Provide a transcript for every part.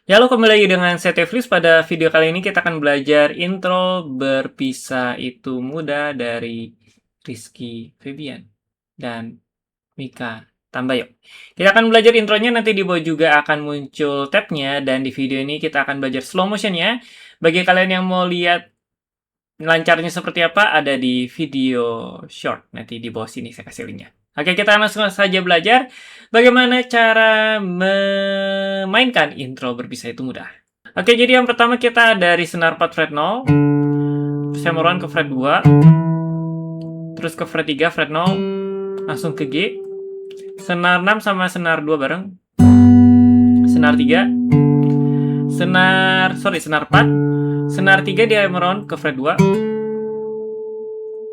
Ya, halo, kembali lagi dengan saya Teflis. Pada video kali ini kita akan belajar intro Berpisah Itu Mudah dari Rizky Febian dan Mika Tambayong. Kita akan belajar intronya, nanti di bawah juga akan muncul tabnya, dan di video ini kita akan belajar slow motionnya. Bagi kalian yang mau lihat lancarnya seperti apa, ada di video short. Nanti di bawah sini saya kasih linknya. Oke, kita langsung saja belajar bagaimana cara memainkan intro Berpisah Itu Mudah. Oke, jadi yang pertama kita dari senar 4 fret 0, terus hammer-on ke fret 2, terus ke fret 3 fret 0, langsung ke G, senar 6 sama senar 2 bareng, senar 3, senar 4, senar 3 di hammer-on ke fret 2,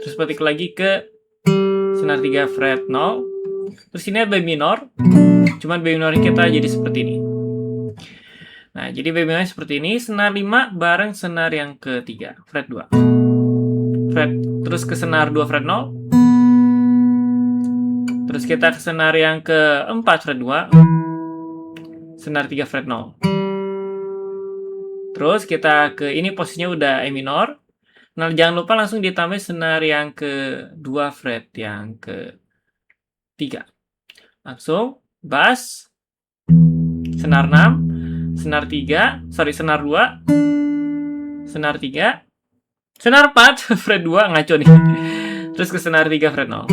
terus petik lagi ke senar 3 fret 0, terus ini ada B minor, cuman B minornya kita jadi seperti ini. Nah, jadi B minornya seperti ini, senar 5 bareng senar yang ketiga, fret 2. Terus ke senar 2 fret 0. Terus kita ke senar yang keempat fret 2. Senar 3 fret 0. Terus kita ke ini posisinya udah E minor. Nah, jangan lupa langsung ditambah senar yang kedua fret yang ketiga. Langsung bass, senar 6, senar 3, senar 2, senar 3, senar 4, fret 2, ngaco nih. Terus ke senar 3 fret 0.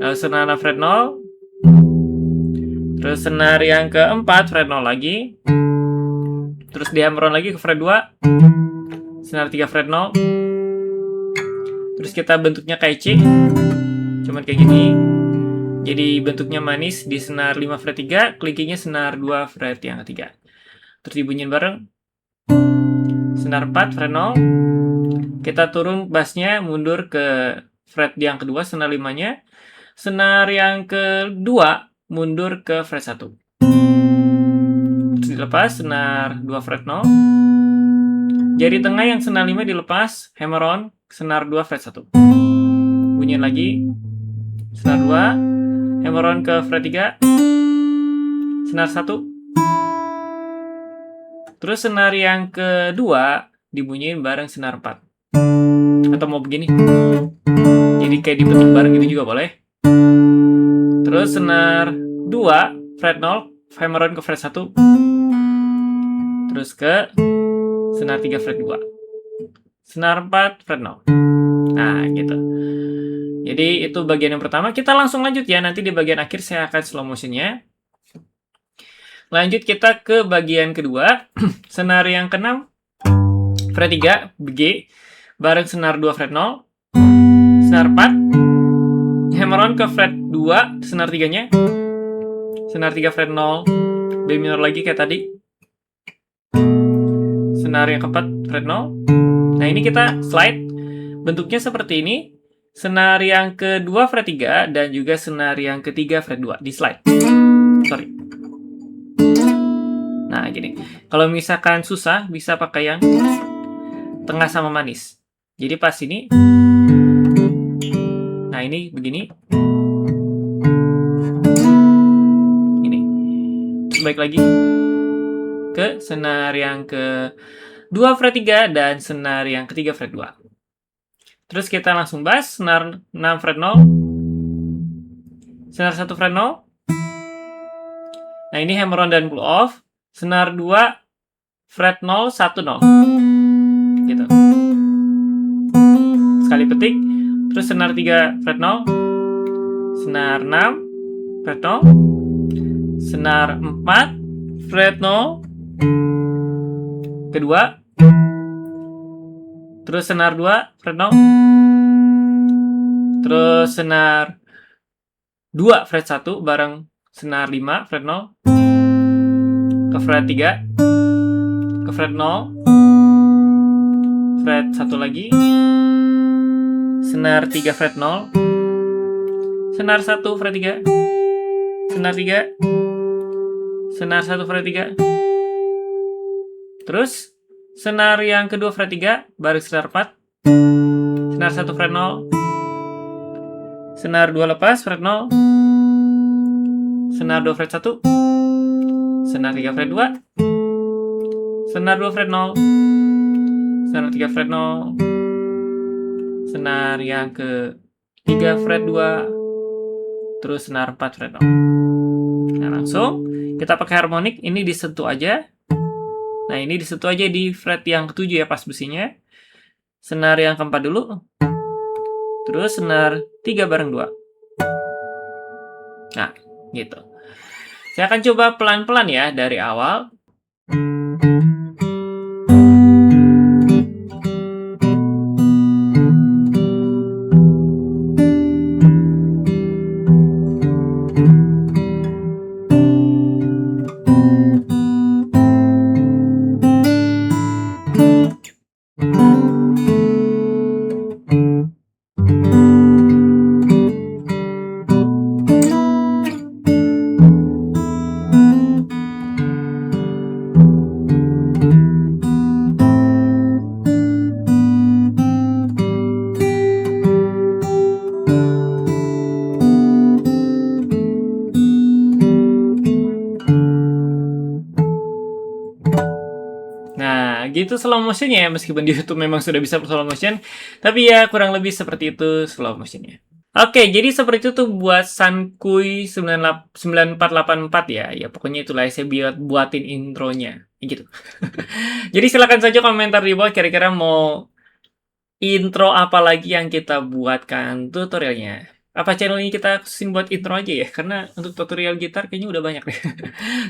Lalu senar 6 fret 0. Terus senar yang keempat fret 0 lagi. Terus di hammer-on lagi ke fret 2. Senar 3 fret 0. Terus kita bentuknya kayak C, cuman kayak gini. Jadi bentuknya manis di senar 5 fret 3, clickingnya senar 2 fret yang ketiga. Terus dibunyiin bareng. Senar 4 fret 0. Kita turun bassnya mundur ke fret yang kedua, senar 5-nya. Senar yang kedua mundur ke fret 1. Terus dilepas senar 2 fret 0. Jari tengah yang senar 5 dilepas, hammer on, senar 2 fret 1. Bunyiin lagi. Senar 2, hammer on ke fret 3. Senar 1. Terus senar yang kedua dibunyiin bareng senar 4. Atau mau begini. Jadi kayak dipetik bareng gitu juga boleh. Terus senar 2 fret 0, hammer on ke fret 1. Terus ke senar 3 fret 2. Senar 4 fret 0. Nah, gitu. Jadi itu bagian yang pertama. Kita langsung lanjut ya. Nanti di bagian akhir saya akan slow motionnya. Lanjut kita ke bagian kedua. Senar yang ke-6 fret 3 G bareng senar 2 fret 0. Senar 4. Hammer on ke fret 2, senar 3-nya. Senar 3 fret 0, B minor lagi kayak tadi. Senar yang keempat fret 0. Nah, ini kita slide. Bentuknya seperti ini. Senar yang kedua fret 3 dan juga senar yang ketiga fret 2 di slide. Sorry. Nah, gini. Kalau misalkan susah bisa pakai yang tengah sama manis. Jadi pas ini, nah ini begini. Ini. Baik lagi ke senar yang ke-2 fret 3 dan senar yang ketiga fret 2. Terus kita langsung bass, senar 6 fret 0. Senar 1 fret 0. Nah, ini hammer on dan pull off. Senar 2 fret 0 1 0. Gitu. Sekali petik. Terus senar 3 fret 0. Senar 6 fret 0. Senar 4 fret 0. Kedua. Terus senar 2 fret 0. Terus senar 2 fret 1 bareng senar 5 fret 0. Ke fret 3. Ke fret 0. Fret 1 lagi. Senar 3 fret 0. Senar 1 fret 3. Senar 3. Senar 1 fret 3. Terus senar yang kedua fret 3 bareng senar 4. Senar 1 fret 0. Senar 2 lepas fret 0. Senar 2 fret 1. Senar 3 fret 2. senar 2 fret 0, senar 3 fret 0, senar yang ke 3 fret 2, terus senar 4 fret 0. Nah, langsung kita pakai harmonik, ini disentuh aja. Nah, ini disentuh aja di fret yang ke-7 ya, pas besinya. Senar yang keempat dulu. Terus senar 3 bareng 2. Nah, gitu. Saya akan coba pelan-pelan ya dari awal. Nah, gitu slow motionnya ya, meskipun di YouTube memang sudah bisa slow motion, tapi ya kurang lebih seperti itu slow motionnya. Oke, jadi seperti itu tuh buat Sankui 9484 ya. Ya pokoknya itulah yang saya buatin intronya. Gitu. Jadi silakan saja komentar di bawah kira-kira mau intro apa lagi yang kita buatkan tutorialnya. Apa channel ini kita khususin buat intro aja ya? Karena untuk tutorial gitar kayaknya udah banyak deh.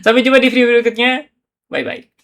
Sampai jumpa di video berikutnya. Bye-bye.